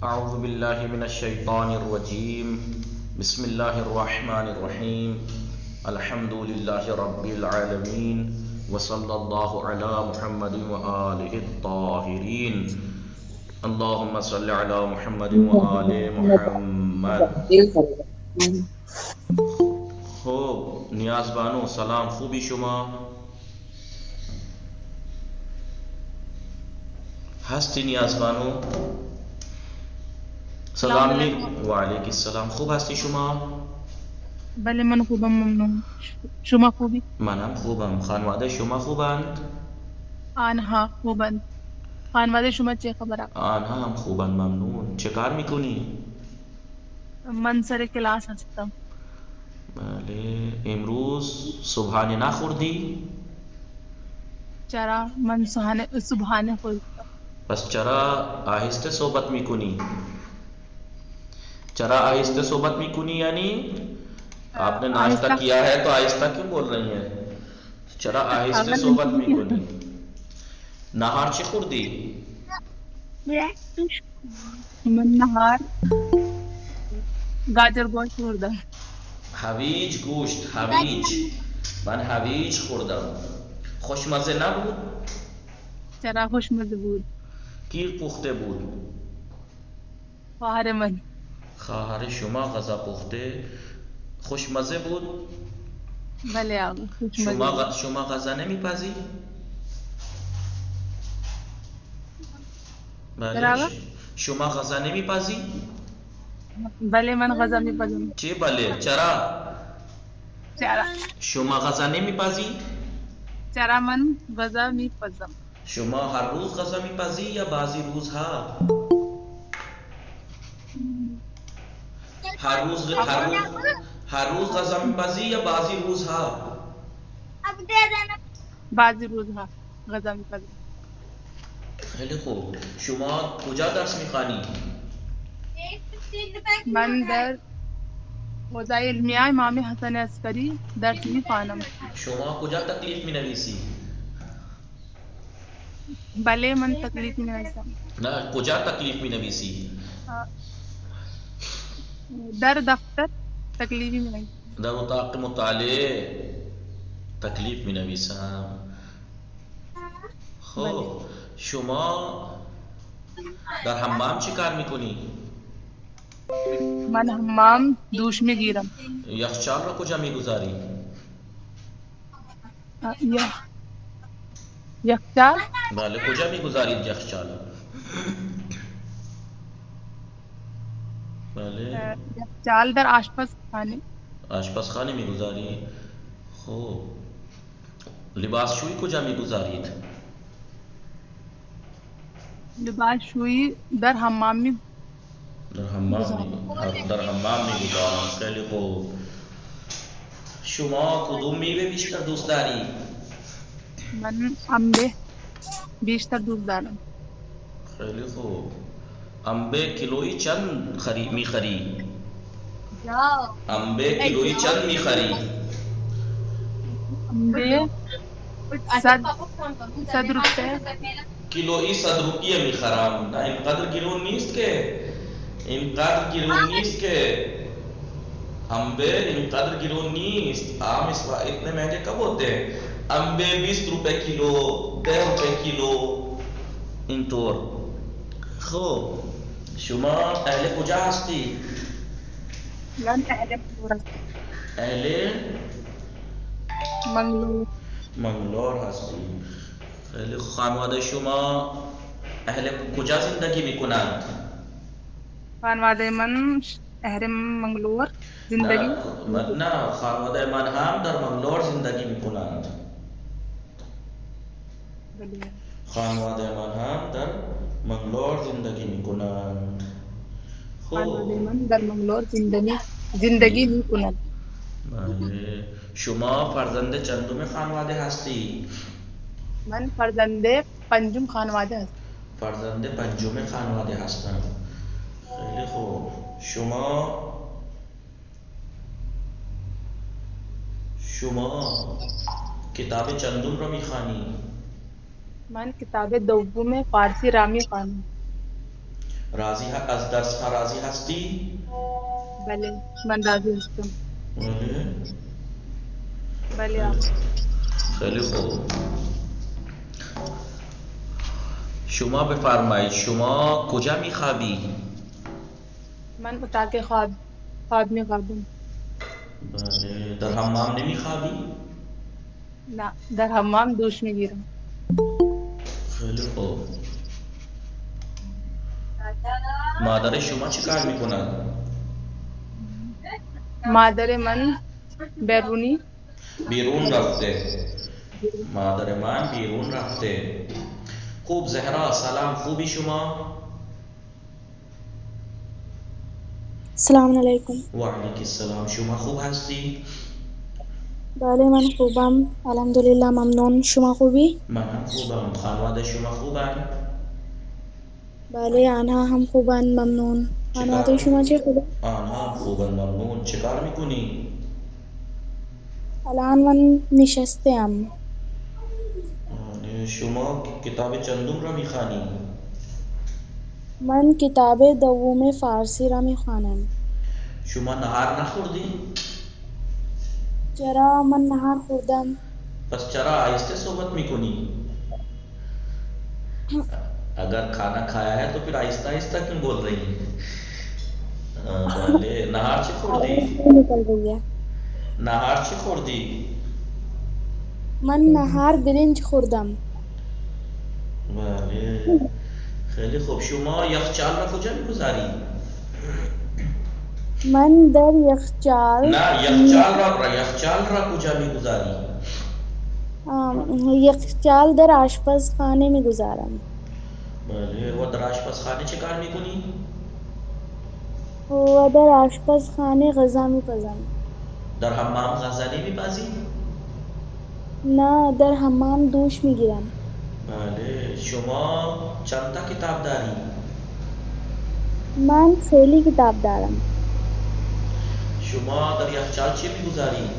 اعوذ باللہ من الشیطان الرجیم بسم اللہ الرحمن الرحیم الحمد للہ رب العالمین وصلی اللہ علی محمد وآلہ الطاہرین اللہم صلی علی محمد وآل محمد. خب نیاز بانو سلام، خوبی شما؟ هستی نیاز بانو؟ السلام سلام می علیکم. وعلیکم السلام. خوب هستی شما؟ بله من خوبم، ممنون. شما خوبی؟ منم خوبم. خانواده شما خوبند؟ آنها خوبند. خانواده شما چه خبر است؟ آنها هم خوبند، ممنون. چه کار میکنی؟ من سر کلاس هستم. بله. امروز صبحانه نخوردی؟ چرا من صبحانه خوردم. پس چرا آهسته صحبت میکنی؟ چرا آہستہ صحبت میکنی یعنی آپ نے ناشتہ آہستہ کیا ہے تو آہستہ کیوں بول رہی ہیں؟ چرا آہستہ اگر صحبت میکنی؟ نهار چی خوردی؟ من نهار گاجر گوشت خوردم. هویج گوشت، هویج. من هویج خوردم. خوشمزه نبود؟ چرا خوشمزه بود. کیر پخته بود؟ خواهر من. خواهر شما غذا پخته؟ خوشمزه بود؟ بله آقا خوشمزه بود. شما غذا نمیپزی؟ چرا بله. آقا؟ شما غذا نمیپزی؟ بله من غذا میپزم. چه بله؟ چرا؟ چرا شما غذا نمیپزی؟ چرا من غذا میپزم. شما هر روز غذا میپزی یا بعضی روزها؟ آقا هر روز غذا میپزی یا بعضی روزها؟ بعضی روزها غذا میپزم. خیلی خوب. شما کجا درس میخوانی؟ من در حوزه علمیه امام حسن عسکری درس میخوانم. شما کجا تکلیف مینویسی؟ بله من تکلیف مینویسم. نه، کجا تکلیف مینویسی؟ در دفتر تکلیفی مینویسم. در اتاق مطالعه تکلیف مینویسم. بله خب شما در حمام چی کار میکنی؟ من حمام دوش میگیرم. یخچال را کجا میگذاری؟ یخچال بله، کجا میگذارید یخچال؟ بله. یخچال در آشپزخانه. آشپزخانه میگذاری؟ خب لباس شویی کجا میگذارید؟ لباس شویی در حمام میگذارم. در حمام میگذارم. خیلی خوب. شما کدوم میوه بیشتر دوست داری؟ من انبه بیشتر دوست دارم. خیلی خوب. انبه کیلویی چند میخری؟ انبه کیلویی چند میخری؟ انبه 100 روپه. کیلویی 100 روپیه میخرم. نه اینقدر گرون نیست که انبه اینقدر گرون نیست. عام اتنے مہنگے کب ہوتے ہیں؟ انبه 20 روپے کلو، 10 روپے کلو اینطور. خب شما اهل کجا هستی؟ من اهل منگلور. منگلور هستی. خیلی خانواده شما اهل کجا زندگی میکنند؟ خانواده من اهل منگلور زندگی. نه، خانواده من هم در منگلور زندگی میکنند. خانواده من هم در منگلور زندگی میکنند. خانواده من در منگلور زندگی میکنند. بله. شما فرزند چندم خانواده هستی؟ من فرزند پنجم خانواده هستم. فرزند پنجم خانواده هستم. خیلی خوب. شما کتاب چندم رو میخوانی؟ من کتاب دوم فارسی را میخوانم. راضی از درس ها راضی هستی؟ بله من راضی هستم. بله. بله خیلی آقا. خیلی خوب. شما بفرمایید شما کجا میخوابی؟ من اتاق خواب میخوابم. بله. در حمام نمیخوابی؟ نه در حمام دوش میگیرم. خیلی خوب. مادر شما چه کار میکند؟ مادر من بیرونی. بیرون رفته. مادر من بیرون رفته. خوب زهرا سلام، خوبی شما؟ السلام علیکم. و علیک السلام. شما خوب هستی؟ بله من خوبم الحمدلله ممنون. شما خوبی؟ من هم خوبم. خانواده شما خوبن؟ بله آنها هم خوبن ممنون. خانواده چیکار شما چه خوبه؟ آنها هم خوبن ممنون. چه کار میکنی؟ الان من نشستم. شما کتاب چندم را میخوانی؟ من کتاب دوم فارسی را میخوانم. شما نهار نخوردی؟ چرا من نهار خوردم. پس چرا آہستے صحبت میکنی؟ اگر کھانا کھایا ہے تو پھر آہستہ آہستہ کیوں بول رہی ہے؟ بله. نهار چی خوردی؟ آواز نہیں نکل رہی ہے. نهار چی خوردی؟ من نهار برنج خوردم. بله. خیلی خوب. شما یخچال را کجا میگذاری؟ من در یخچال نه یخچال را کجا میگذاری؟ یخچال در آشپزخانه میگذارم. بله. و در آشپزخانه چه کار میکنی؟ و در آشپزخانه غذا میپزم. در حمام غذا نمیپزی؟ نه در حمام دوش میگیرم. بله. شما چند تا کتاب داری؟ من خیلی کتاب دارم. شما در یخچال چی میگذاری؟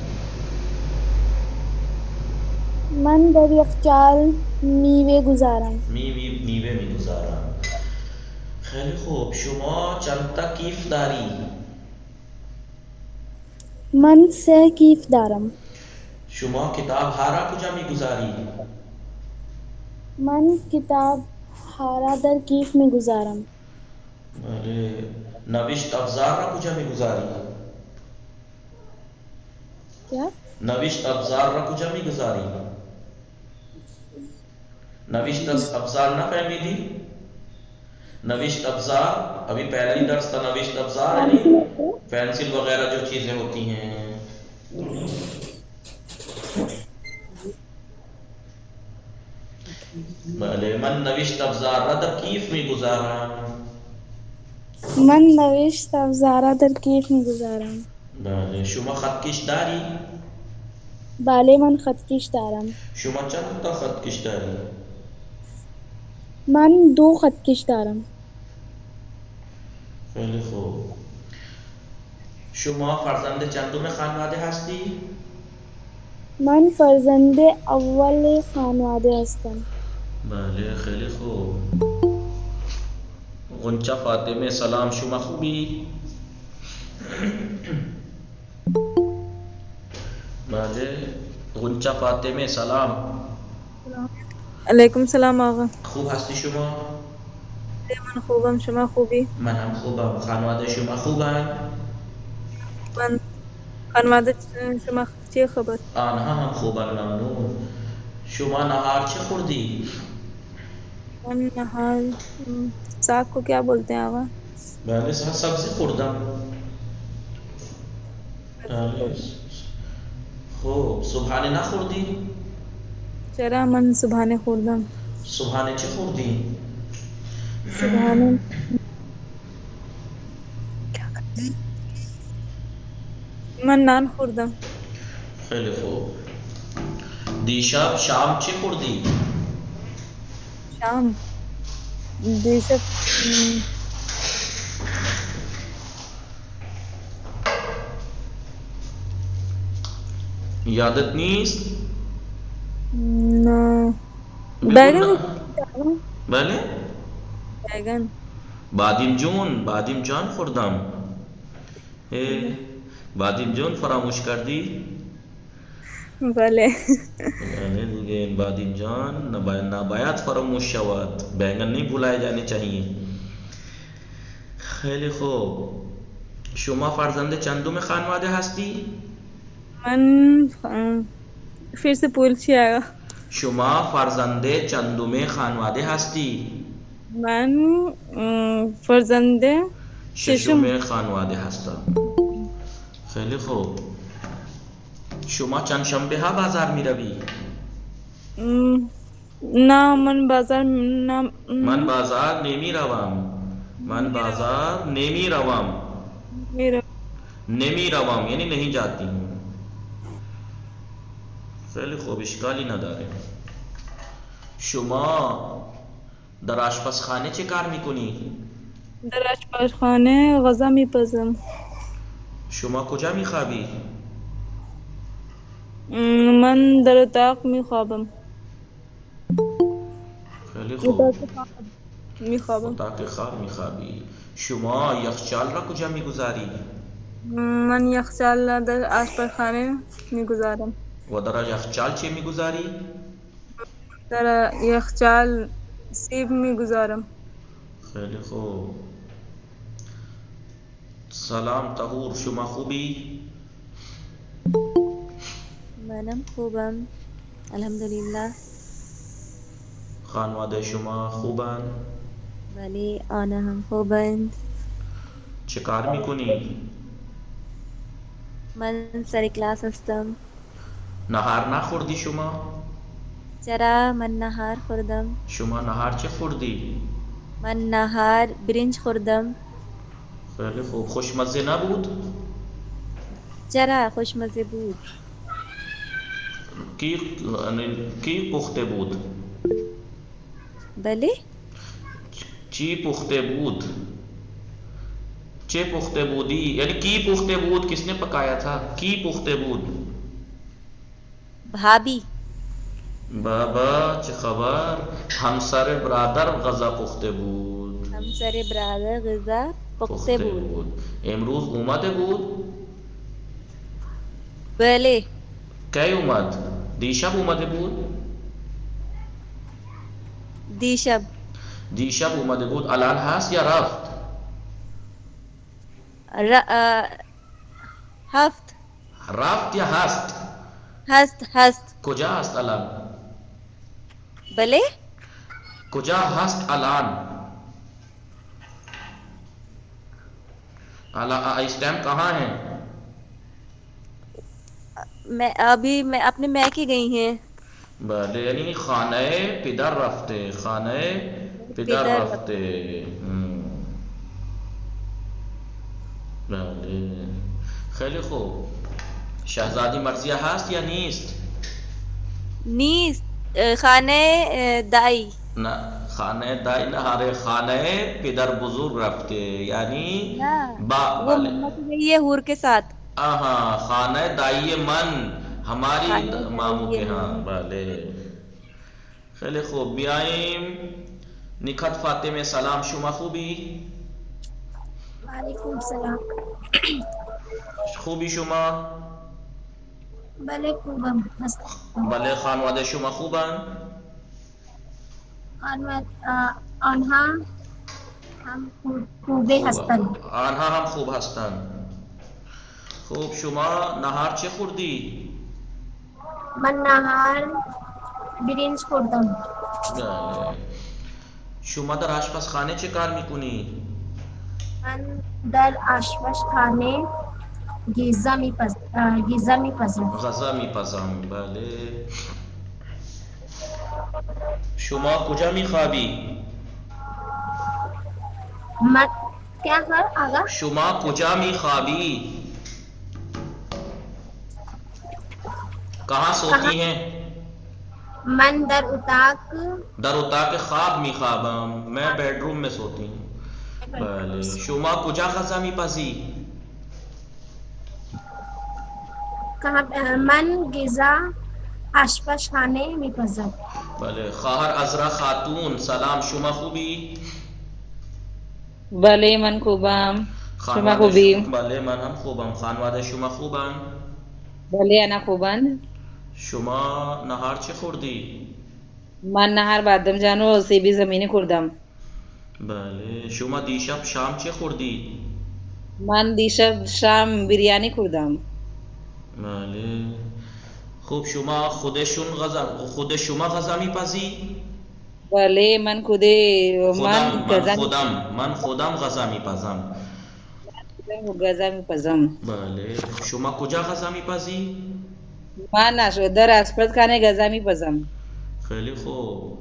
من در یخچال میوه گذارم. میوه میگذارم. خیلی خوب. شما چند تا کیف داری؟ من 3 کیف دارم. شما کتاب ها را کجا میگذاری؟ من کتاب هارا در کیف میگذارم. بله. نوشت افزار را کجا میگذاری؟ کیا؟ نوشت افزار را کجا میگذاری؟ نوشت افزار نفهمیدی؟ نوشت افزار ابھی پہلی درس تھا. نوشت افزار یعنی پینسل وغیرہ جو چیزیں ہوتی ہیں. بله. من نوشت افزار را در کیف میگذارم. من نوشت افزارا در کیف میگذارم. بله. شما خطکش داری؟ بله من خطکش دارم. شما چند تا خطکش داری؟ من 2 خطکش دارم. خیلی خوب. شما فرزند چندم خانواده هستی؟ من فرزند اول خانواده هستم. بله. خیلی خوب. غنچه فاطمه سلام، شما خوبی؟ بله. غنچه فاطمه سلام. علیکم السلام آقا. خوب هستی شما؟ من خوبم. شما خوبی؟ من هم خوبم. خانواده شما خوبن؟ من خانواده شما چه خبر؟ آنها هم خوبن ممنون. شما نهار چه خوردی؟ من نهار ساگ کو کیا بولتے ہیں آقا؟ بله. سبزی خوردم. بله. خوب. صبحانه نخوردی؟ چرا من صبحانه خوردم. صبحانه چه خوردی؟ صبحانه من نان خوردم. خیلی خوب. دیشب شام چه خوردی؟ شام دیشب یادت نیست؟ نه بگو بیگن نا. کو بله؟ بیگن بادیم جان خوردم. بادیم جون فراموش کردی؟ بله. یعنی دیگه این بادیم جان نباید فراموش شود. بینگن نہیں بھلائے جانے چاہیے. خیلی خوب. شما فرزند چندم خانواده هستی؟ من پھر سے پوچھیے گا. شما فرزند چندم خانواده هستی؟ من فرزند ششم خانواده هستم. خیلی خوب. شما چند شنبه ها بازار می روی؟ نه من بازار من بازار نمی روم. من بازار نمی روم. نمی روم یعنی نہیں جاتی ہوں. خیلی خوب اشکالی نداره. شما در آشپزخانه چه کار میکنی؟ در آشپزخانه غذا میپزم. شما کجا میخوابی؟ من در اتاق میخوابم. خیلی خوب. میخوابم. اتاق خواب میخوابی. شما یخچال را کجا میگذاری؟ من یخچال در آشپزخانه میگذارم. و در یخچال چه میگذاری؟ در یخچال سیب میگذارم. خیلی خوب. سلام طهور، شما خوبی؟ منم خوبم الحمدلله. خانواده شما خوبن؟ ولی آنها هم خوبند. چه کار میکنی؟ من سر کلاس هستم. نهار نخوردی شما؟ چرا من نهار خوردم. شما نهار چه خوردی؟ من نهار برنج خوردم. خیلی خوب. خوشمزه نبود؟ چرا خوشمزه بود. کی پخته بود؟ بله. چی پخته بود؟ چه پخته بودی؟ یعنی کی پخته بود؟ کس نے پکایا تھا؟ کی پخته بود؟ بھابی. بابا چه خبر؟ همسر برادر غذا پخته بود. همسر برادر غذا پخته بود. امروز اومده بود؟ بله. کی اومد؟ دیشب اومده بود؟ دیشب اومده بود. الان هست یا رفت؟ رفت یا هست؟ هست. کجا هست الان؟ بله. کجا هست الان؟ اس ٹائم کہاں ہیں؟ میں اپنے میکے گئی ہیں. بله یعنی خانه پدر رفته. خانه پدر رفته. بله خیلی خوب. شهزادی مرضیه هست یا نیست؟ نیست. خانه دایی. نه خانه دایی نه. هر خانه پدر بزرگ رفته یعنی وہ گئی ہے حور کے ساتھ. آہاں خانه دایی من ہماری ماموں کے ہاں. بله خیلی خوب. بیاییم نکهت فاطمه سلام، شما خوبی؟ وعلیکم السلام. خوبی شما؟ بله خوبم. بله خانواده شما خوبن؟ آنها هم خوبه هستند. آنها هم خوب هستند. خوب. شما نهار چه خوردی؟ من نهار برنج خوردم. شما در آشپزخانه چه کار میکنی؟ من در آشپزخانه غذا میپزم. بله. شما کجا میخوابی؟ من کیا ہے آقا؟ شما کجا میخوابی؟ کہاں سوتی ہیں؟ من در اتاق خواب میخوابم. میں بیڈ روم میں سوتی ہوں. بله. شما کجا غذا میپزی؟ من غذا آشپزخانه میپزم. بله. خواهر عذرا خاتون سلام، شما خوبی؟ بله من خوبم. شما خانواده خوبی؟ بله من هم خوبم. خانواده شما خوبن؟ بله انا خوبم. شما نهار چه خوردی؟ من نهار بادمجان و سیبی زمینی خوردم. بله شما دیشب شام چه خوردی؟ من دیشب شام بریانی خوردم. بله خوب شما خود شما غذا میپزی؟ بله من من خودم غذا میپزم. غذا میپزم. بله شما کجا غذا میپزی؟ من در آشپزخانه غذا میپزم. خیلی خوب.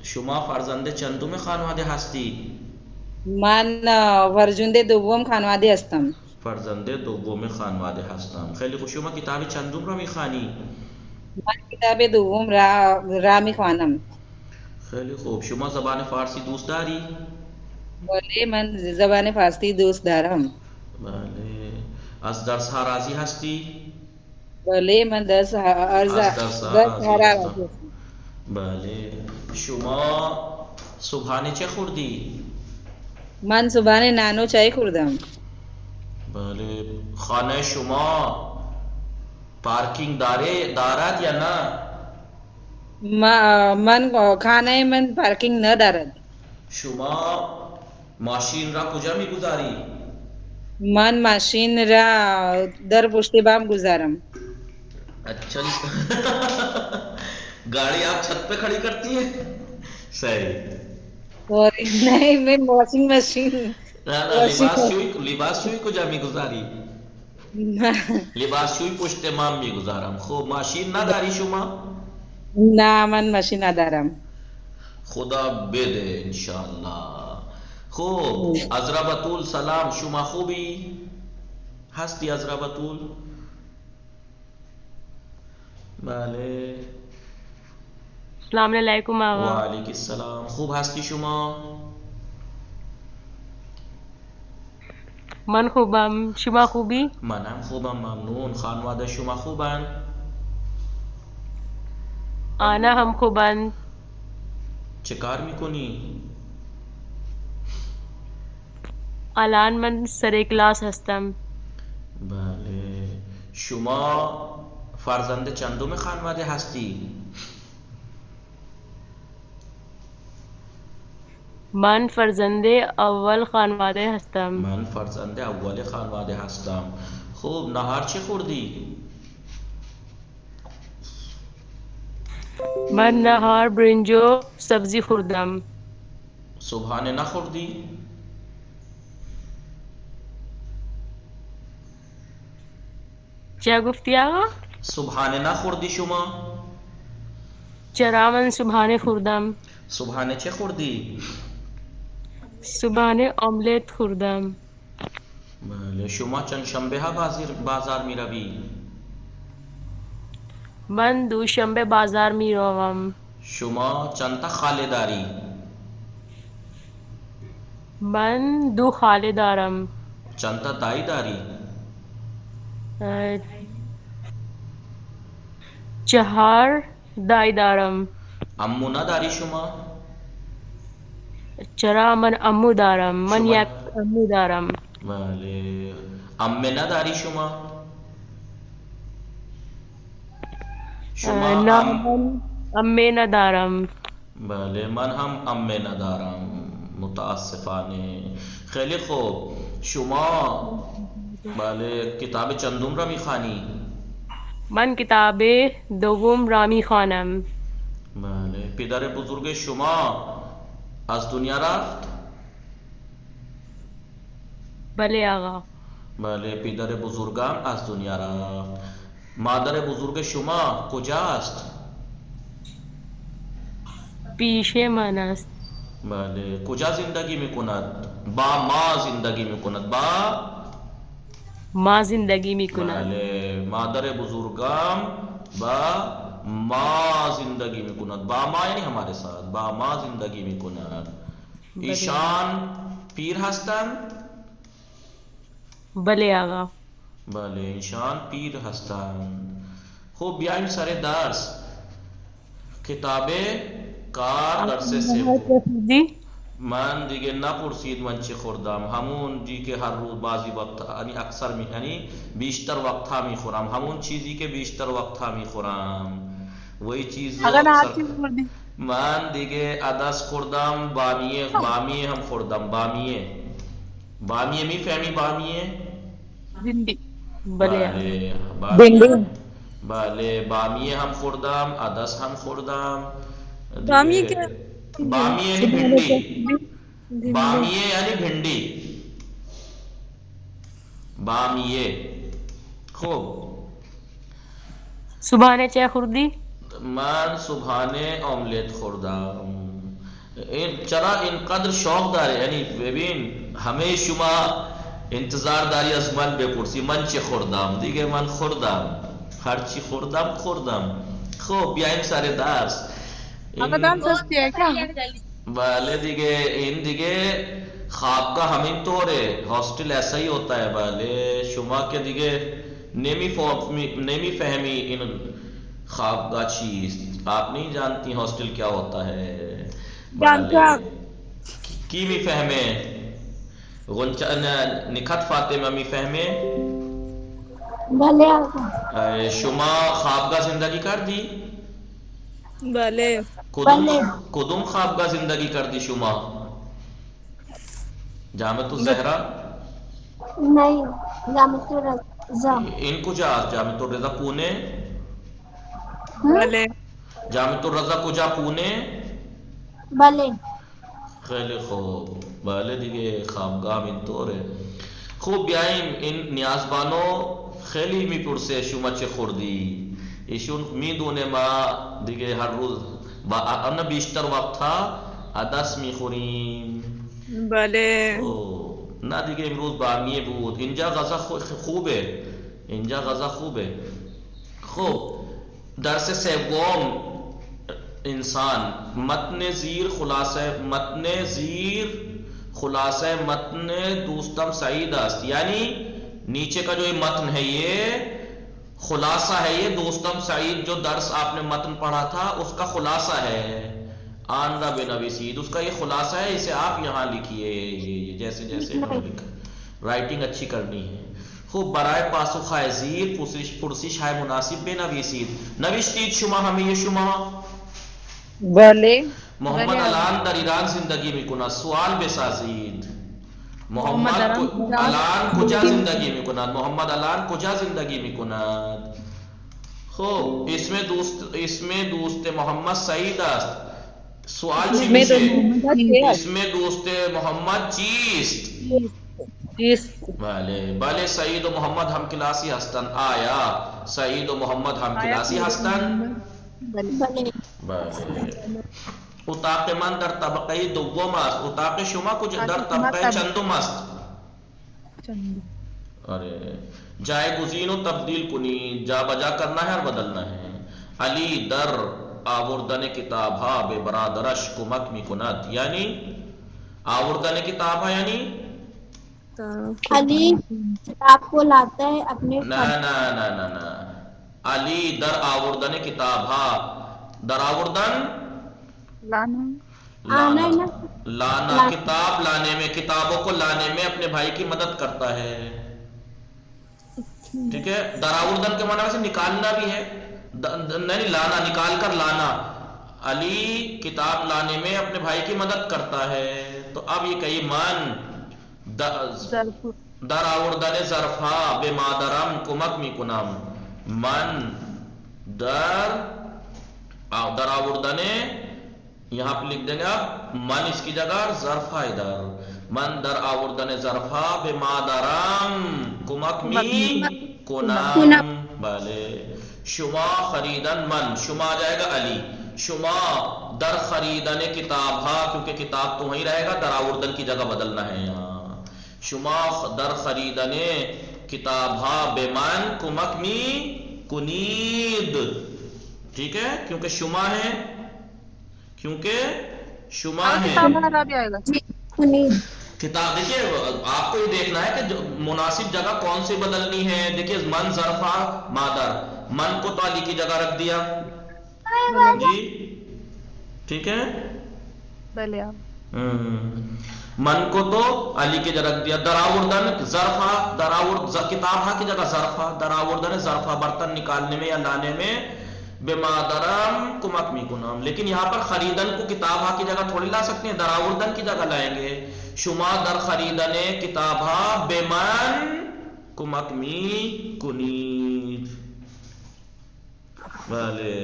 شما فرزند چندم خانواده هستی؟ من فرزند دوم خانواده هستم. فرزند دوم خانواده هستم. خیلی خوب. شما کتاب چندم را میخوانی؟ من کتاب دوم را میخوانم. خیلی خوب. شما زبان فارسی دوست داری؟ بله من زبان فارسی دوست دارم. بله از درس ها راضی هستی؟ بله من درس هستم. بله شما صبحانه چه خوردی؟ من صبحانه نانو چای خوردم. بله خانه شما پارکینگ دارد یا نه؟ من خانه من پارکینگ ندارد. شما ماشین را کجا میگذاری؟ من ماشین را در پشت بام گذارم. اچھا گاڑی آپ چھت پہ کھڑی کرتی ہے؟ صحیح. اور نہیں میں واشنگ مشین لباس شوی کجا میگذاری؟ لباس شوی پشت مام میگذارم. خب ماشین نداری شما؟ نه من ماشین ندارم. خدا بده انشاءالله. خوب عذرا بطول سلام. شما خوبی؟ هستی عذرا بطول؟ بله السلام علیکم آقا. وعلیکم السلام. خوب هستی شما؟ من خوبم. شما خوبی؟ منم خوبم ممنون. خانواده شما خوبن؟ آنا هم خوبن. چه کار میکنی؟ الان من سر کلاس هستم. بله شما فرزند چندم خانواده هستی؟ من فرزند اول خانواده هستم. من فرزند اول خانواده هستم. خوب نهار چه خوردی؟ من نهار برنجو سبزی خوردم. صبحانه نخوردی؟ چه گفتی آقا؟ صبحانه نخوردی شما؟ چرا من صبحانه خوردم. صبحانه چه خوردی؟ صبحانه آملت خوردم. بله شما چند شنبه ها بازار می روی؟ من دوشنبه بازار می روم. شما چند تا خاله داری؟ من دو خاله دارم. چند تا دایی داری؟ 4 دایی دارم. عمو نداری شما؟ چرا من عمو دارم. من یک عمو دارم. بله عمه نداری شما؟ نه من عمه ندارم. بله من هم عمه ندارم متاسفانه. خیلی خوب. شما بله کتاب چندم را میخوانی؟ من کتاب دوم را میخوانم. بله پدر بزرگ شما از دنیا رفت؟ بله آقا. بله پدر بزرگم از دنیا رفت. مادر بزرگ شما کجاست؟ پیش من است. بله کجا زندگی میکند؟ با ما زندگی میکند. با ما زندگی میکند. بله مادر بزرگم با ما زندگی میکند. با ما یعنی ہمارے ساتھ. با ما زندگی میکند. ایشان پیر هستند؟ بله آقا. بله ایشان پیر هستند. خوب بیایم سر درس. کتاب کار درس سوم. من دیگه نپرسید من چی خوردم، همون جی که هر روز بعضی وقت یعنی اکثر یعنی بیشتر وقتها میخورم، همون چیزی که بیشتر وقتها میخورم وہی چیز اگر اکثر. آپ چیز خوردی من دیگه عدس خوردم، بامیه هم خوردم. بامیه میفهمی بامیه؟ بھنڈی بلے بامیه. بله بامیه هم خوردم، عدس هم خوردم. بامیه کیا؟ بامیه یعنی بھنڈی. بامیه یعنی بھنڈی. بامیه. خوب. صبح نے چه خوردی؟ من صبحانه آملت خوردم. چرا اینقدر شوق داره؟ یعنی ببین همه شما انتظار داری از من بپرسی من چی خوردم. دیگه من خوردم، هر چی خوردم. خب بیایم سر درس. آپ کا دام سستی ہے کیا؟ بله دیگه این دیگه خوابگاه همین طوره، ہاسٹل ایسا ہی ہوتا ہے. بله شما که دیگه نمیفهمی این خوابگاہ چیست، آپ نہیں جانتی ہاسٹل کیا ہوتا ہے. بله کی میفهمه؟ غنچه نکات فاطمه میفهمه؟ بله آقا. شما خوابگاه زندگی کردی؟ بله. کدوم خوابگاه زندگی کردی شما؟ جامعة الزهرا؟ نہیں، جامعة الرضا. این کجاست؟ جامعة الرضا پونے؟ بله. جامعة الرضا کجا پونے؟ بله. خیلی خوب. بله دیگه خوابگاه اینطوره. خوب بیاییم این نیازبانو خیلی میپرسه شما چه خوردی. ایشون میدونه ما دیگه هر روز با بیشتر وقتها عدس میخوریم. بله. نه دیگه امروز بامیه بود. اینجا غذا خوبه، اینجا غذا خوبه. خب درس سوم انسان متن زیر خلاصہ متن دوستم سعید است. یعنی نیچے کا جو یہ متن ہے یہ خلاصہ ہے. یہ دوستم سعید جو درس آپ نے متن پڑھا تھا اس کا خلاصہ ہے. آندہ بنویسید اس کا یہ خلاصہ ہے. اسے آپ یہاں لکھیے یہ جیسے انہوں نے لکھا. رائٹنگ اچھی کرنی ہے. خوب برائے پاسخ زیر پرسش های مناسب بنویسید. نوشتید شما همه شما؟ بله. محمد الان در ایران زندگی میکند. سوال بسازید. محمد الان کجا زندگی میکند؟ محمد الان کجا زندگی میکند؟ خب اسم دوست محمد سعید است. سوال چی میشه؟ اسم دوست محمد چیست؟ بله سعید و محمد هم کلاسی هستند. آیا سعید و محمد هم کلاسی هستند؟ بله. بله. اتاق من در طبقه دوم است. اتاق شما کجا در طبقه چندم است؟ آره جایگزین و تبدیل کنید. جا بجا کرنا ہے اور بدلنا ہے. علی در آوردن کتاب ها به برادرش کمک میکند. یعنی آوردن کتاب ها یعنی علی کتاب کو لاتا ہے اپنے نه علی در آوردن کتاب ها. در آوردن لانا کتاب لانے میں، کتابوں کو لانے میں اپنے بھائی کی مدد کرتا ہے. ٹھیک ہے. در آوردن کے معنی سے نکالنا بھی ہے. نہیں لانا نکال کر لانا. علی کتاب لانے میں اپنے بھائی کی مدد کرتا ہے. تو اب یہ کہی من در آوردن ظرفها به مادرم کمک میکنم. من در آوردن یہاں پہ لکھ دیں گے آپ من اس کی جگہ ظرف ہے ادھر. من در آوردن ظرفها به مادرم کمک میکنم. بله. شما خریدن من شما آ جائے گا علی. شما در خریدن کتاب ها کیونکہ کتاب تو وہیں رہے گا. در آوردن کی جگہ بدلنا ہے یہاں. شما در خریدن کتاب ها به من کمک می کنید. ٹھیک ہے کیونکہ شما ہے کتاب. دیکھیے آپ کو یہ دیکھنا ہے کہ مناسب جگہ کون سی بدلنی ہے. دیکھیے من ظرفا مادر. من کو تو علی کی جگہ رکھ دیا جی. ٹھیک ہے. من کو تو علی کی جگہ رکھ دیا. دراوردن ظرفہ، دراورد کتابہ کی جگہ ظرفہ، دراوردن ظرفہ برتن نکالنے میں یا لانے میں. بما درم کمک می کنم، لیکن یہاں پر خریدن کو کتابہ کی جگہ تھوڑی لا سکتے ہیں، دراوردن کی جگہ لائیں گے. شما در خریدن کتابہ بمن کمک می کنید. بھلے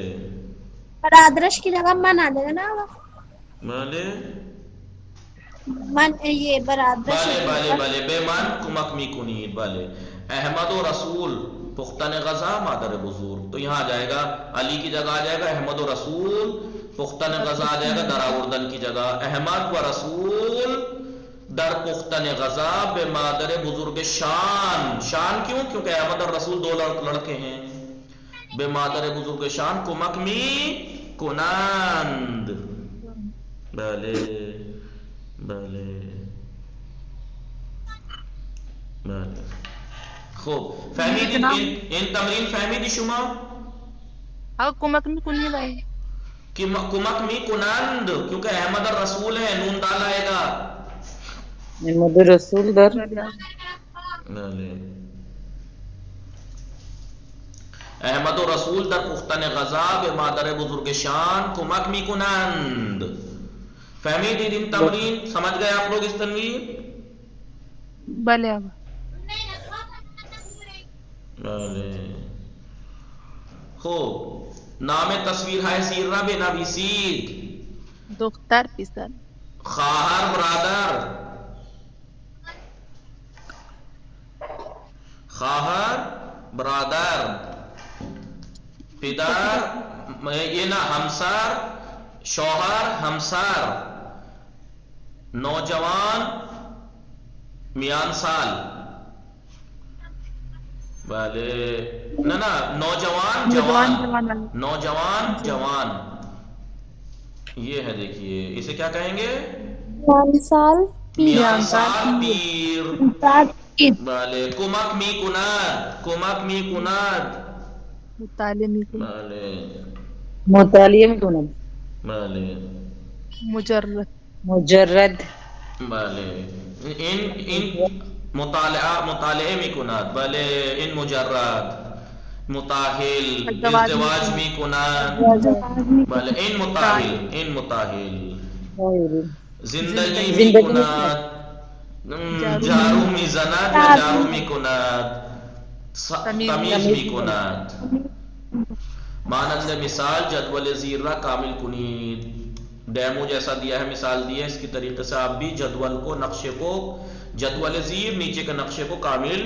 برادرش کی جگہ من آ جائے گا نا. بھلے من یہ برادرش. بھلے بے من کمک می کنید. بھلے احمد و رسول پختن غذا مادر بزرگ، تو یہاں آ جائے گا علی کی جگہ آ جائے گا احمد و رسول، پختن غذا آ جائے گا دراوردن کی جگہ. احمد و رسول در پختن غذا بے مادر بزرگ شان. شان کیوں؟ کیونکہ احمد اور رسول دو لڑکے ہیں. بے مادر بزرگ شان کمک می کنند. بھلے بھلے بھلے. خوب فهمیدی این تمرین؟ فهمیدی شما؟ کمک میں کنی بھائی کمک می کنند کیونکہ احمد اور رسول ہیں، نون ڈال آئے گا. احمد رسول در احمد و رسول در پختن غذا به مادر بزرگ شان کمک می کنند. فهمیدید این تمرین؟ سمجھ گئے آپ لوگ اس تمرین؟ بھلے اب خوب نام تصویر های سیر را بنویسید. دختر پسر، خواهر برادر، خواهر برادر، پدر یہ نا همسر، شوہر همسر، نوجوان میان سال. بھلے نا نوجوان جوان، نوجوان جوان. یہ ہے دیکھیے اسے کیا کہیں گے؟ میان سال میان سال پیر. بھلے کمک می کناد، کمک می کناد. مطالعے میں کنی، بھلے مطالعے میں کنند. بھلے مجرد، مجرد. بھلے ان مطالعے می کناد. بھلے ان مجرد. متاہل ازدواج می کناد. بھلے ان متاہل، ان متاہل. زندگی می کناد. جارو می زند یا جارو می کناد. تمیز می کناد. مانند مثال جدول زیر را کامل کنید. ڈیمو جیسا دیا ہے، مثال دی ہے، اس کی طریقے سے آپ بھی جدول کو، نقشے کو، جدول زیر نیچے کے نقشے کو کامل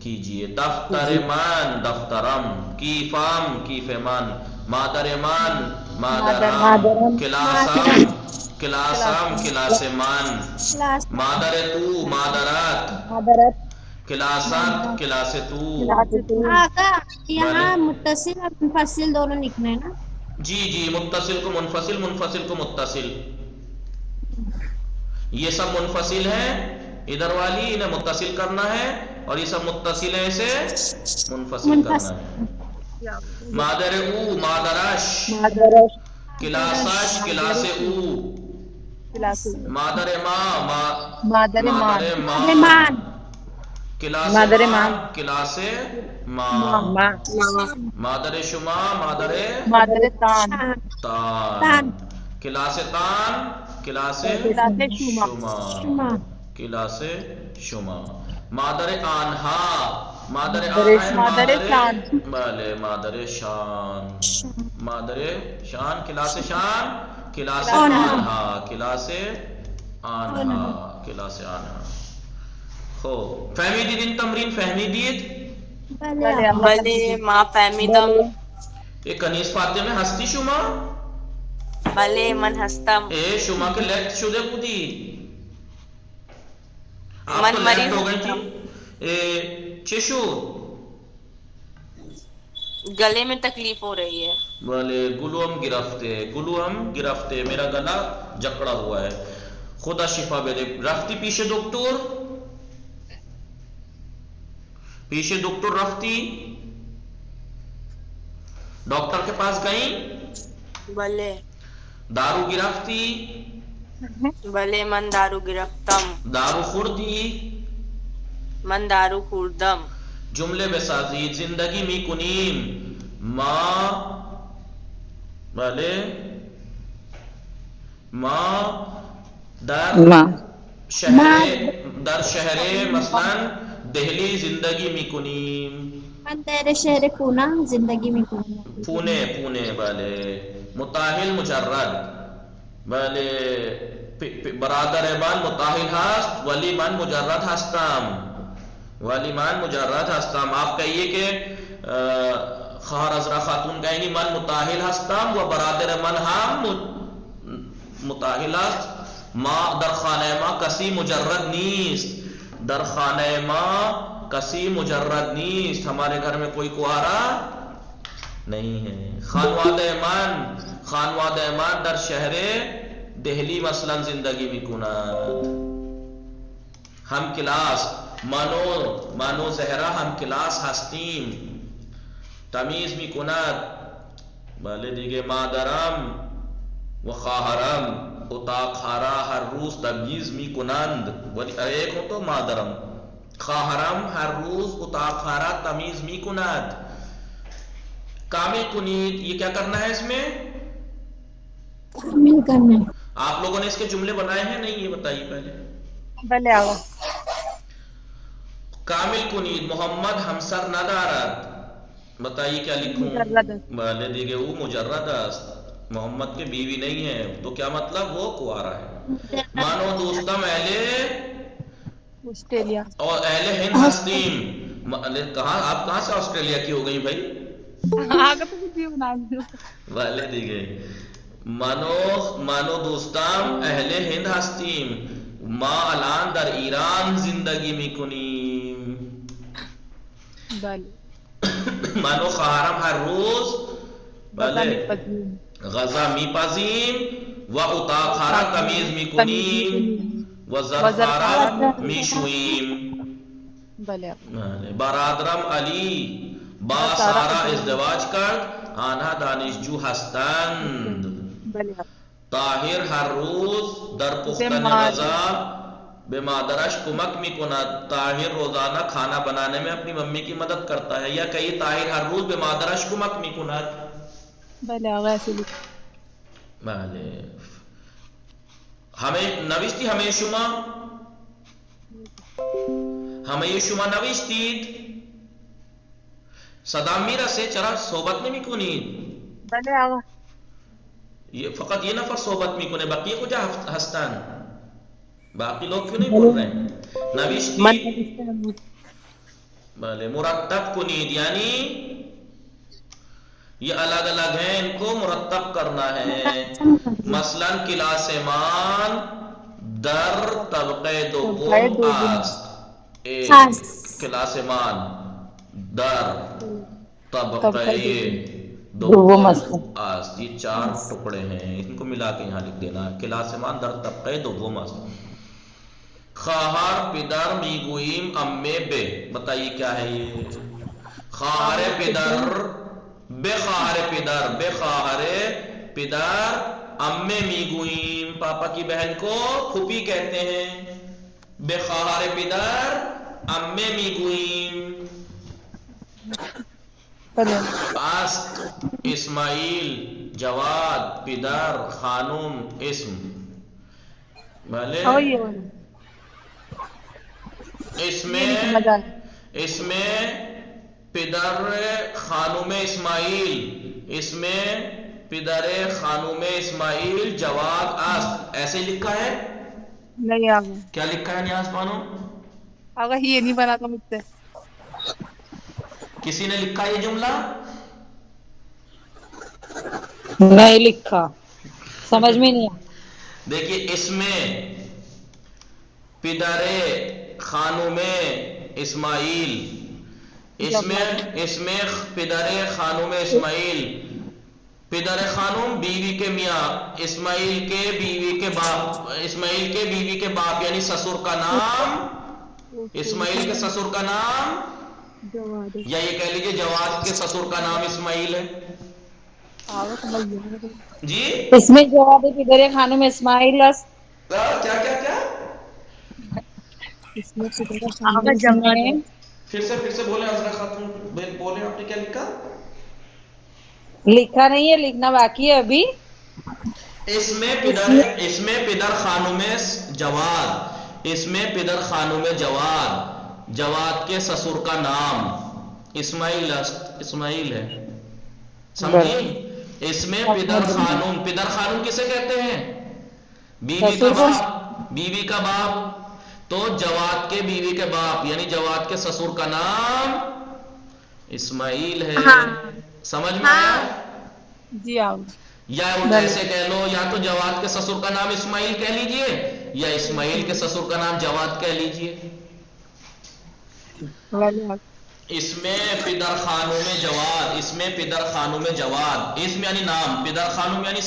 کیجئے. دفتر من، دفترم. کیفام، کیف من. مادر من، مادرم. کلاسم، کلاسم، کلاس من. مادر تو، مادرت. کلاست، کلاس تو. آقا یہاں متصل اور منفصل دونوں لکھنا ہے نا؟ جی متصل کو منفصل، منفصل کو متصل. یہ سب منفصل ہیں، ادھر والی انہیں متصل کرنا ہے، اور یہ سب متصل ہیں، اسے منفصل کرنا ہے. مادر او، مادرش. کلاسش، کلاس او. مادر ما، مادر مان. کلاس مان، کلاس ماں. مادر شما، مادر تان. کلاس تان، کلاس شما. کلاس شما. مادر آنہا، مادر شان. بھلے مادر شان. مادر شان، کلاس شان. کلاس آنہا، کلاس آنہا، کلاس آنہا. خوب فهمیدید این تمرین؟ فهمیدید؟ بله ما فهمیدم. یک کنیز فاطمه هستی شما؟ بله من هستم. شما که لفت شده بودی، من مریض هستم. چه شد؟ گلے میں تکلیف ہو رہی ہے. بلے گلوم گرفتے، گلوم گرفتے، میرا گلا جکڑا ہوا ہے. خدا شفا بده. رفتی پیش دکتر؟ پیش دکتر رفتی؟ ڈاکٹر کے پاس گئی؟ بلے. دارو گرفتی؟ بلے من دارو گرفتم. دارو خوردی. من دارو خوردم. جمله بسازید. زندگی میکنیم. ما بله ما در شهر مثلا دہلی زندگی میکنیم. من در شهر پونه زندگی میکنم. پونے بله. متاهل مجرد بله. برادر من متاهل هست ولی من مجرد هستم. آپ کہیے کہ خواہر عذرا خاتون کہیں گی من متاهل هستم و برادر من هم متاهل است. ما در خانه ما کسی مجرد نیست. در خانه ما کسی مجرد نیست. ہمارے گھر میں کوئی کوارا نہیں ہے. خانواده من در شهر دہلی مثلا زندگی میکنند. هم کلاس مانو زهرا هم کلاس هستیم. تمیز میکند. بله دیگه مادرم و خواهرم اتاق خارا هر روز تمیز میکنند. ولی ایک ہو تو مادرم. خواهرم هر روز اتاق خارا تمیز میکند. کامل کنید. یہ کیا کرنا ہے اس میں؟ کامل کرنا. آپ لوگوں نے اس کے جملے بنائے ہیں نہیں؟ یہ بتائیے پہلے. بله آقا. کامل کنید. محمد همسر ندارد. بتائیے کیا لکھوں؟ بله دیگه او مجرد است. محمد کے بیوی نہیں ہے تو کیا مطلب؟ وہ کوارا ہے. مانو دوستم آسٹریلیا اور اہل ہند ہستیم. کہاں آپ کہاں سے آسٹریلیا کی ہو گئی بھائی؟ آگے تو کچھ بنا دو. بله دیگه مانو دوستم اهل هند هستیم. ما الان در ایران زندگی میکنیم. بله. مانو خواهرم هر روز بله غذا میپزیم و اتاق خارا تمیز میکنیم و ظرفارا میشوییم. بله. برادرم علی با سارا ازدواج کرد. آنها دانشجو هستند. بله. طاهر هر روز در پختن غذا به مادرش کمک میکند. طاهر روزانہ کھانا بنانے میں اپنی ممی کی مدد کرتا ہے. یا کہیے طاهر ہر روز به مادرش کمک میکند. بله آقا ایسے لکھ. بله. همه نوشتی؟ همه شما نوشتید؟ صدام میرسه؟ چرا صحبت نمیکنید؟ بله آقا. فقط یہ نفر صحبت میکنه بقیه کجا هستن؟ باقی لوگ کیوں نہیں بول رہے ہیں؟ نوشتید؟ بله. مرتب کنید یعنی یہ الگ الگ ہیں ان کو مرتب کرنا ہے. مثلا کلاس مان در طبقه دوم است. کلاس مان در طبقه دوم است. یہ چار ٹکڑے ہیں ان کو ملا کے یہاں لکھ دینا. کلاس مان در طبقه دوم است. خواهر پدر میگوییم امه به. بتائیے کیا ہے یہ؟ خواهر پدر به خواهر پدر امه میگوییم. پاپا کی بہن کو پھوپھی کہتے ہیں. به خواهر پدر امه میگوییم. است اسماعیل جواد پدر خانم اسم. بله. اس میں پدر خانم اسماعیل. اس میں پدر خانم اسماعیل جواد است. ایسے لکھا ہے؟ نہیں آقا. کیا لکھا ہے نیاز بانو؟ آقا یہ نہیں بنا تھا مجھ سے. کسی نے لکھا یہ جملہ؟ نہیں لکھا. سمجھ میں نہیں آیا. دیکھیے اس میں پدر خانم اسماعیل. اس میں پدر خانم اسماعیل. پدر خانم بیوی کے میاں. اسماعیل کے بیوی کے باپ. اسماعیل کے بیوی کے باپ یعنی سسر کا نام. اسماعیل کے سسر کا نام یا یہ کہہ لیجیے جواد کے سسر کا نام اسماعیل ہے. جی اس میں جواد پدر خانم اسماعیل است. کیا کیا کیا اس میں آغا جمع ہے. پھر سے بولیں عذرا خاتون بولیں آپ نے کیا لکھا؟ لکھا نہیں ہے, لکھنا باقی ہے ابھی. اس میں پدر خانم جواد, اس میں پدر خانم جواد, جواد کے سسر کا نام اسماعیل ہے, سمجھی؟ اس میں پدر خانم کسے کہتے ہیں؟ بیوی کا باپ. تو جواد کے بیوی کے باپ یعنی جواد کے سسر کا نام اسماعیل ہے. سمجھ میں آیا؟ جی آپ یا ایسے کہہ لو, یا تو جواد کے سسر کا نام اسماعیل کہہ لیجئے, یا اسماعیل کے سسر کا نام جواد کہہ لیجئے. اس میں پدر خانوم جواد, اس میں پدر خانوم جواد, اس میں یعنی نام, پدر خانوم یعنی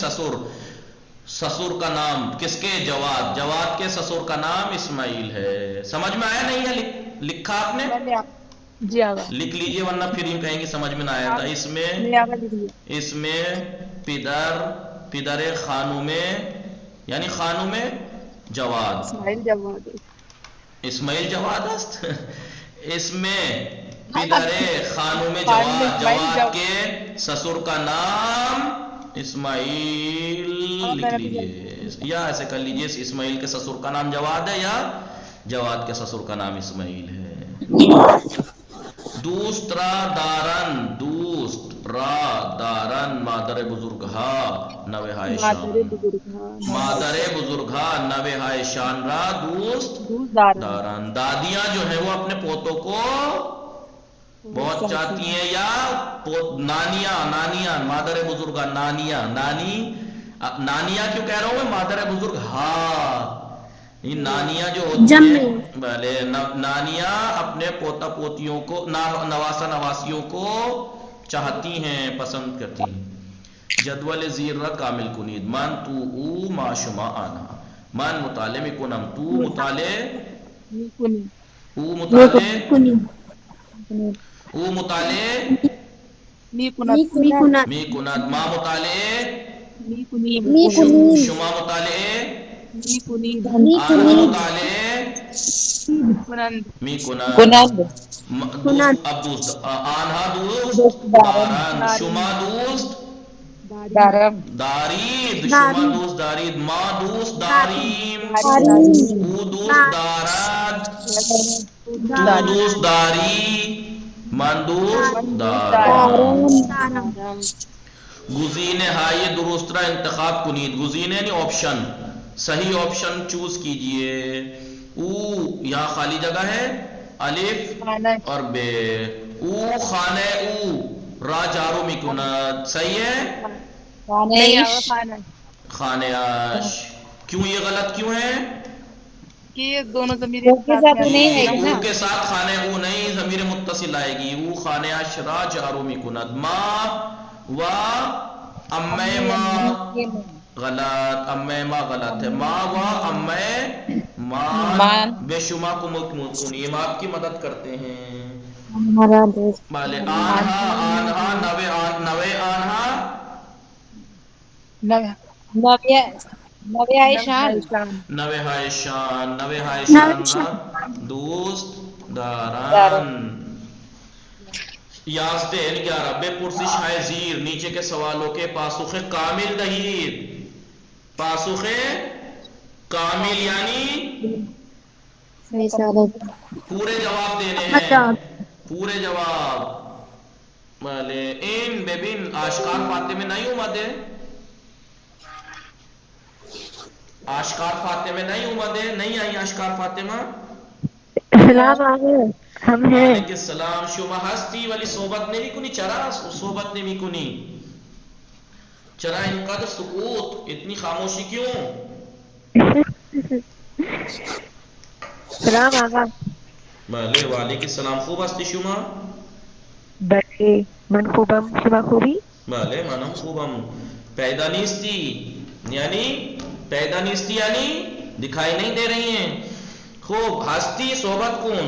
سسر کا نام کس کے؟ جواد کے سسر کا نام اسماعیل ہے. سمجھ میں آیا نہیں ہے؟ لکھا آپ نے؟ جی آغا لکھ لیجئے ورنہ پھر ہی کہیں گے سمجھ میں نہ آیا تھا. اس میں پدر خانوم یعنی خانوم جواد, اسماعیل جواد است. اس میں پدر خانوم جواد کے سسر کا نام اسماعیل لکھ لیجئے, یا ایسے کر لیجئے اسماعیل کے سسر کا نام جواد ہے یا جواد کے سسر کا نام اسماعیل ہے. دوست را دارن مادر بزرگها نوے ہائے شان را دوست دارن. دادیاں جو ہیں وہ اپنے پوتوں کو بہت چاہتی ہیں, یا نانیاں مادر بزرگا, نانیاں کیوں کہہ رہا ہوں میں؟ مادر بزرگ یہ نانیاں جو ہوتی ہیں, بھلے نانیاں اپنے پوتا پوتیوں کو, نواسا نواسیوں کو چاہتی ہیں, پسند کرتی ہیں. جدول زیر را کامل کنید. من تو او ما شما آنا. من مطالعه میکنم, تو مطالعه او مطالعه میکند. ما مطالعه شما مطالعه آنها مطالعه میکنند. اب دوست آنها دوست دارند, شما دوست دارید, شما دوست دارید, ما دوست داریم, او دوست دارد, تو دوست داری, من دوست دارم. گزینه های درست را انتخاب کنید. گزینه یعنی آپشن, صحیح آپشن چوز کیجئے. او یہاں خالی جگہ ہے, الف اور بے. او خانہ او را جارو میکند. صحیح ہے؟ خانہ عش. کیوں یہ غلط کیوں ہے؟ کہ دونوں ضمیر او کے ساتھ خانہ او نہیں, ضمیر متصل آئے گی. او خانہ عش را جارو میکند. ما و امی ما غلط, امی ما غلط ہے. ما و امی مان بے شما کو مکنی, ہم آپ کی مدد کرتے ہیں. بھلے آنہا نوے آنہا نوے عائشان را دوست داران. یازدین 11 بے پرسش ہے زیر, نیچے کے سوالوں کے پاسخ کامل دہید. پاسخ کامل یعنی پورے جواب دینے ہیں, پورے جواب. بھلے ان ببن آشکار فاتحہ نہیں اومدے, آشکار فاطمہ نہیں اومدے, نہیں آئی آشکار فاطمہ. سلام آگے ہم ہیں. وعلیکم السلام. شما ہستی ولی صحبت نمی کنی. چرا صحبت نمی کنی؟ چرا انقدر سکوت, اتنی خاموشی کیوں؟ سلام آگا. بھلے وعلیکم السلام. خوب ہستی شما؟ بلے من خوبم, شما خوبی؟ بھلے منم خوبم. پیدا نیستی یعنی دکھائی نہیں دے رہی ہیں. خوب ہستی صحبت کن.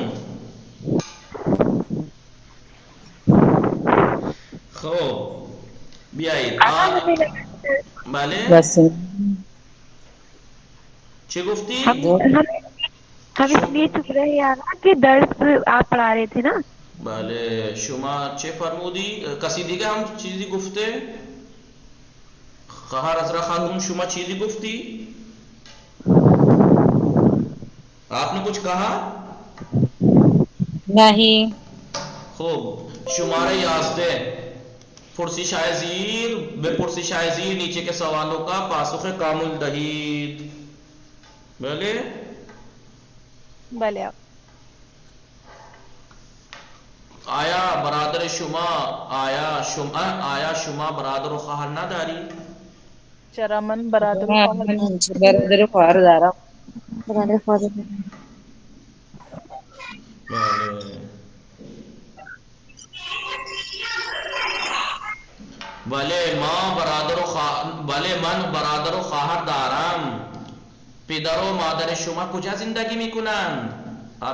خوب بیائید. بھلے چه گفتی؟ ہم اس لیے چپ رہے یار کہ درس آپ پڑھا رہے تھے نا. بله شما چه فرمودی؟ کسی دیگه هم چیزی گفته؟ خواهر عذرا خاتون شما چیزی گفتی؟ آپ نے کچھ کہا؟ نہیں. خب شماره 11 پرسش‌های زیر به پرسش‌های زیر نیچه کے سوالوں کا پاسخ کامل دهید. بله؟ بله آپ. آیا برادر شما آیا شما برادر و خواهر نداری؟ چرا من برادر و خواهر برادر و خواهر دارم. برادر خواهر بله. بله من برادر و خواهر دارم. پدر و مادر شما کجا زندگی میکنند؟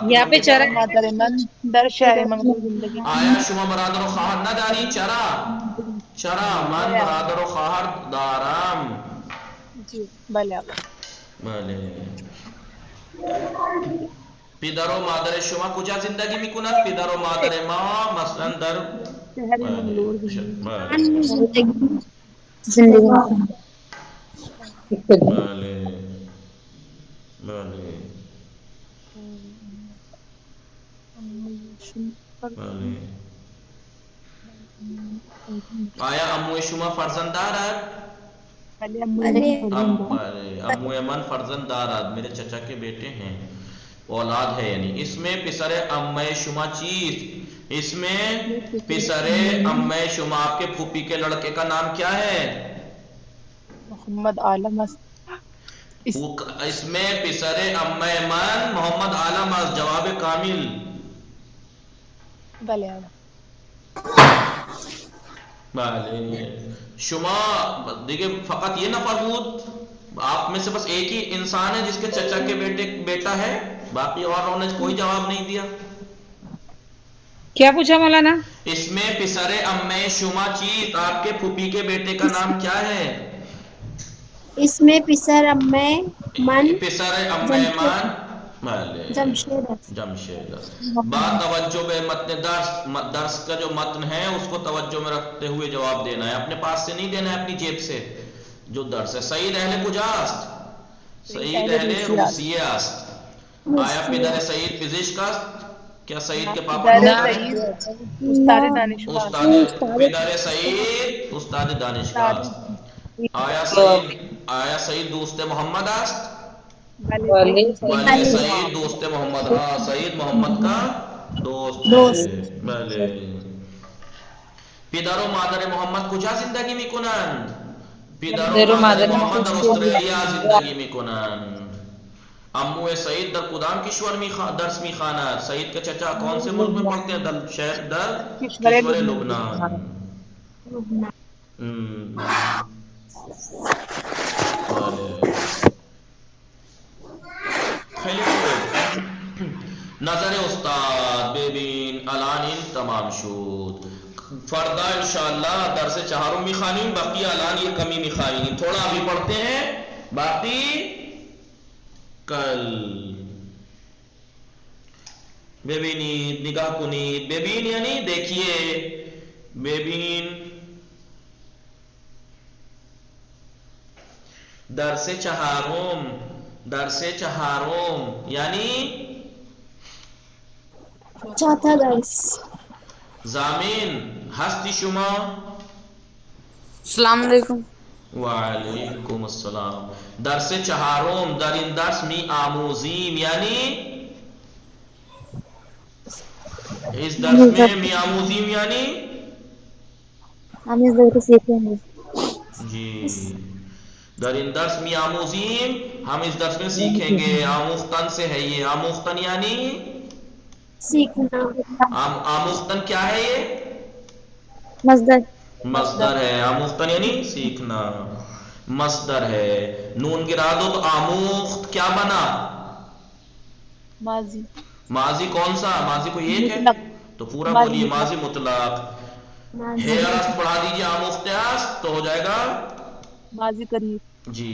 یہاں پہ چرا مادر من در شهر منگل زندگی. آیا شما برادر و خواهر نداری؟ چرا من برادر و خواهر دارم. جی بله آپ. بله. پدر و مادر شما کجا زندگی میکنند؟ پدر و مادر ما مثلا در شهر منگلور زندگی بله بله بله. آیا عموی شما فرزند دارد؟ بله عموی من فرزند دارد. میرے چچا کے بیٹے ہیں، اولاد ہے یعنی. اس میں پسر امی شما چیز، اس میں پسر امی شما آپ کے پھوپھی کے لڑکے کا نام کیا ہے؟ محمد عالم است. اس میں پسر امی من محمد عالم است. جواب کامل. بله آپ. بله. شما دیگه فقط یہ نہ فرمود آپ میں سے بس ایک ہی انسان ہے جس کے چچا کے بیٹا ہے، باقی اور نے کوئی جواب نہیں دیا. کیا پوچھا مولانا؟ اس میں پسر امی شما چیز آپ کے پھوپھی کے بیٹے کا نام کیا ہے؟ اس میں پسر امی من جمشید. بات توجہ بے متن درس کا جو متن ہے اس کو توجہ میں رکھتے ہوئے جواب دینا ہے، اپنے پاس سے نہیں دینا ہے، اپنی جیب سے جو درس ہے. سعید اہل کجاست؟ سعید اہل روسیه است. آیا پدر سعید پزشک است؟ کیا سعید کے پاپا استاد دانشگاه. پدر سعید استاد دانشگاه است. آیا سعید دوست محمد است؟ بله سعید دوست محمد. ہاں سعید محمد کا دوست. بله. پدر و مادر محمد کجا زندگی میکنند؟ پدر و مادر محمد در استرالیا زندگی میکنند. امو سعید در کدام کشور درس میخواند؟ سعید کے چچا کون سے ملک میں پڑھتے ہیں؟ در کشور لبنان. خیلی خوب. نظر استاد ببین الان این تمام شد. فردا انشاءاللہ درس چهارم میخوانیم، باقی الان یہ کمی میخوانیم، تھوڑا ابھی پڑھتے ہیں، باقی کل. ببینید، نگاہ کنید. ببین یعنی دیکھیے، ببین درس چهارم یعنی چوتھا درس. زامین هستی شما؟ السلام علیکم. وعلیکم السلام. درس چهارم در این درس می آموزیم یعنی اس درس میں می آموزیم یعنی ہم اس درس سیکھیں گے. جی در این درس می آموزیم، ہم اس درس میں سیکھیں گے. آموختن سے ہے یہ. آموختن یعنی سیکھنا. آموختن کیا ہے؟ یہ مصدر ہے. آموختن یعنی سیکھنا، مصدر ہے. نون گرا دو تو آموخت کیا بنا؟ ماضی کون سا؟ ماضی کو ایک ہے تو پورا بولیے ماضی مطلق. ہے است پڑھا دیجیے آموخت است تو ہو جائے گا ماضی قریب. جی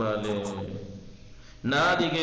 بھلے نہ دیکھے.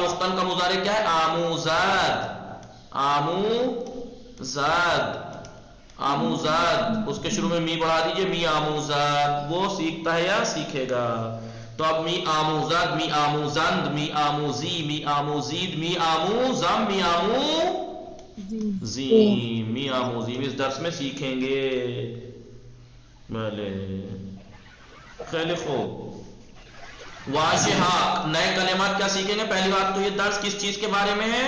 مختن کا مضارع کیا ہے؟ آموزاد. آموزاد. آموزاد. اس کے شروع میں می بڑھا دیجئے، می آموزاد. وہ سیکھتا ہے یا سیکھے گا؟ تو اب می آموزاد، می آموزند، می آموزی، می آموزید، می آموزم، می آموزیم. می آموزیم اس درس میں سیکھیں گے. بھلے خیلی خوب. واضحات نئے کلمات کیا سیکھیں گے؟ پہلی بات تو یہ درس کس چیز کے بارے میں ہے؟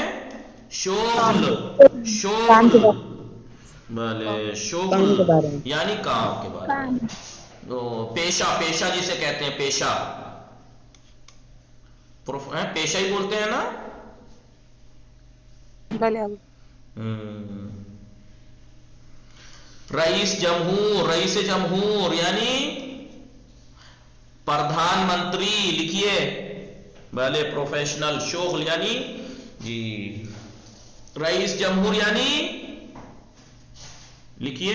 شغل. شغل. بھلے شغل یعنی کام کے بارے میں. تو پیشہ، پیشہ جسے کہتے ہیں پیشہ، پیشہ ہی بولتے ہیں نا. بھلے اب رئیس جمہور. رئیس جمہور یعنی پردھان منتری. لکھیے. بھلے پروفیشنل. شغل یعنی جی رئیس جمہور یعنی لکھیے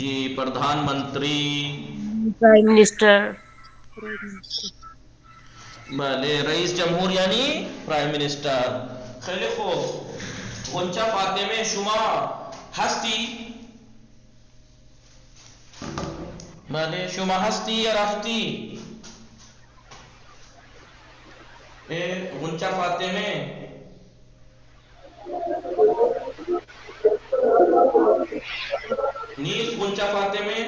جی پردھان منتری. Prime minister. بھلے رئیس جمہور یعنی پرائم منسٹر. خیلی خوب. غنچہ فاطمه شما هستی؟ بله شما هستی یا رفتی؟ غنچہ فاطمه نیست. غنچہ فاطمه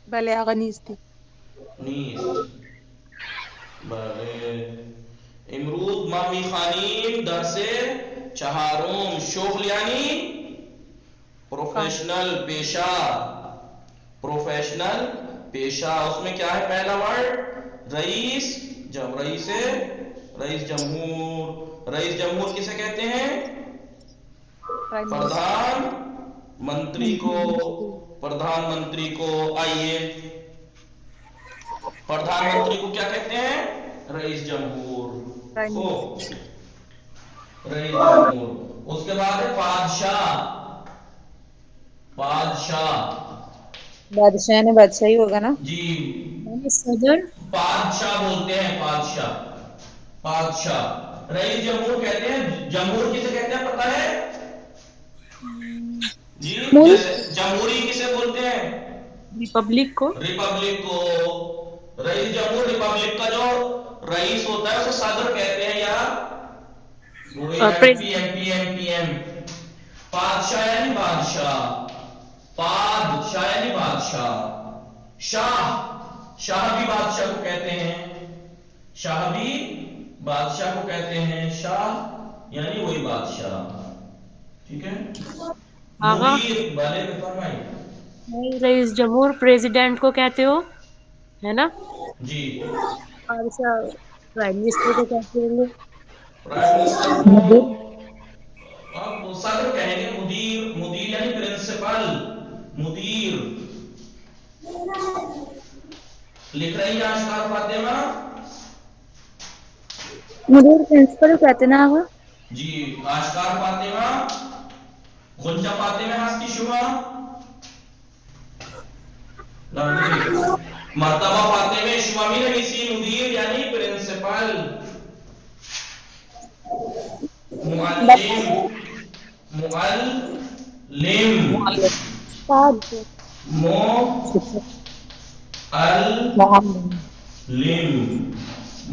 بھلے آقا نیستی. نیست. بله امروز ما میخوانیم درس چهارم. شغل یعنی پروفیشنل، پیشہ. پروفیشنل پیشہ. اس میں کیا ہے پہلا ورڈ؟ رئیس. رئیس جمہور. رئیس جمہور کسے کہتے ہیں؟ پردھان منتری کو. پردھان منتری کو. آئیے پردھان منتری کو کیا کہتے ہیں؟ رئیس جمہور. رئیس جمہور. اس کے بعد ہے بادشاہ. بادشاہ. بادشاہ نے بادشاہی ہوگا نا. جی صدر بادشاہ بولتے ہیں. بادشاہ. بادشاہ. رئیس جمہور کہتے ہیں. جمہور کسے کہتے ہیں پتہ ہے؟ جی جمہوری کسے بولتے ہیں؟ ریپبلک کو. ریپبلک کو. رئیس جمہور ریپبلک کا جو رئیس ہوتا ہے اسے صدر کہتے ہیں یا پی ایم. بادشاہ یعنی بادشاہ. بادشاہ یعنی بادشاہ. شاہ. شاہ بھی بادشاہ کو کہتے ہیں. شاہ بھی بادشاہ کو کہتے ہیں. شاہ یعنی وہی بادشاہ. ٹھیک ہے. آغا مدیر. بھلے فرمائیے. رئیس جمہور پریزیڈنٹ کو کہتے ہو ہے نا. جی بادشاہ پرائم منسٹر کو کہتے ہوں گے. پرائم منسٹر کو آپ صدر کہیں گے. مدیر. مدیر یعنی پرنسپل. مدیر. لکھ رہی ہے آشکار فاطمہ؟ مدیر پرنسپل کہتے نا آگا. جی آشکار فاطمہ. غنچہ فاطمہ ہستی شما؟ مرتبہ فاطمہ شما بھی نویسی. مدیر یعنی پرنسپل. معلم. معلم.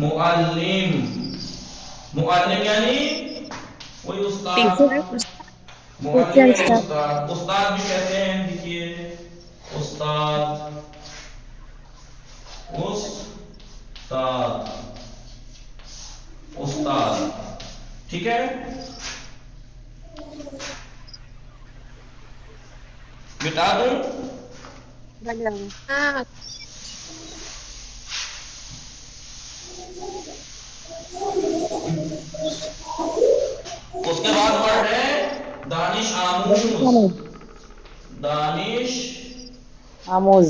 معلم. معلم یعنی کوئی استاد. معلم یعنی استاد. استاد بھی کہتے ہیں. دیکھیے استاد. استاد. استاد. ٹھیک ہے. مٹا دوں. اس کے بعد ورڈ ہے دانش آموز. دانش آموز.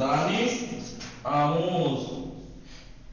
دانش آموز.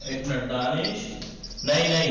ایک منٹ. دانش نہیں.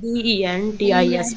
DENTIST।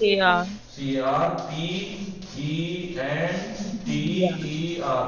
CAR CARPENTER,